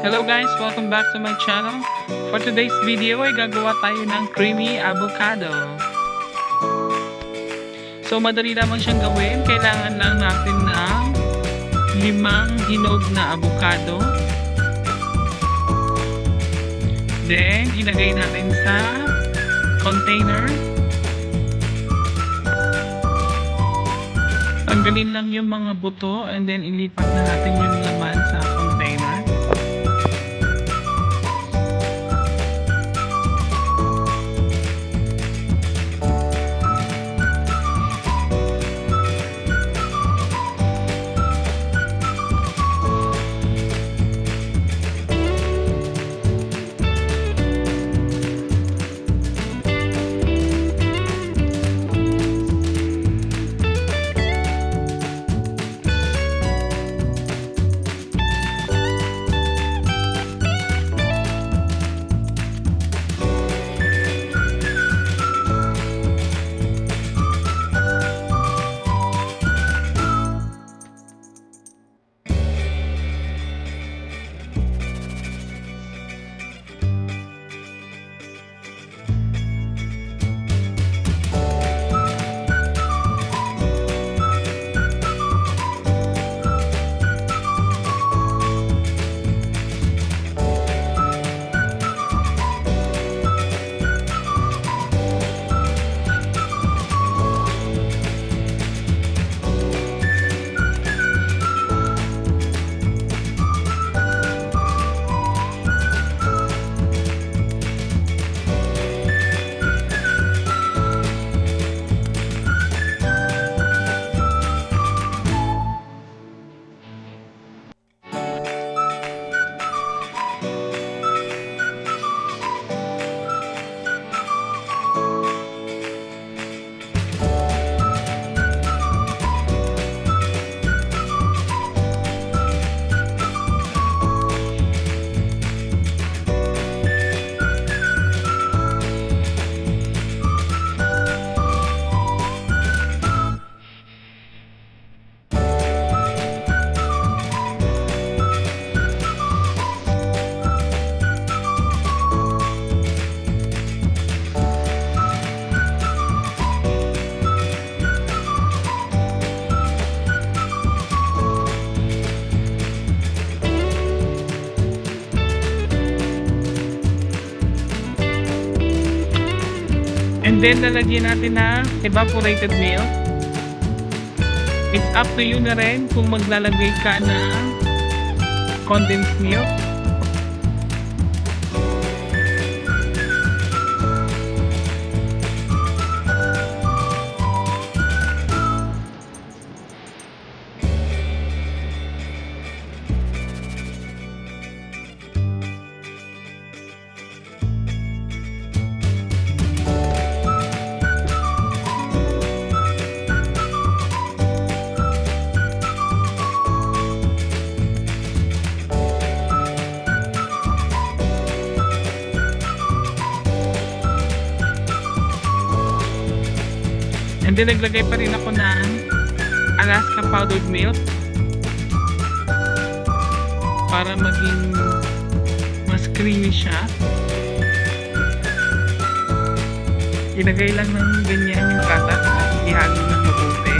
Hello guys! Welcome back to my channel. For today's video ay gagawa tayo ng creamy avocado. So madali lamang siyang gawin. Kailangan lang natin ng 5 hinog na avocado. Then ilagay natin sa container. Tanggalin lang yung mga buto and then ilipat na natin yung laman sa container. And then, lalagyan natin ng evaporated milk. It's up to you na rin kung maglalagay ka ng condensed milk. And then naglagay pa rin ako ng Alaska powdered milk para maging mas creamy siya. Ilagay lang ng ganyan yung gatas at ihalo ng mabuti.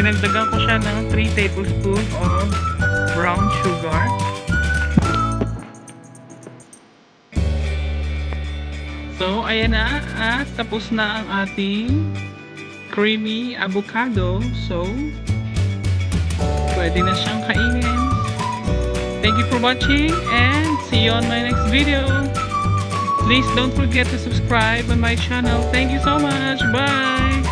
Dinagdagan ko siya ng 3 tablespoons of brown sugar. So, ayan na. At tapos na ang ating creamy avocado. So, pwede na siyang kainin. Thank you for watching and see you on my next video. Please don't forget to subscribe on my channel. Thank you so much. Bye!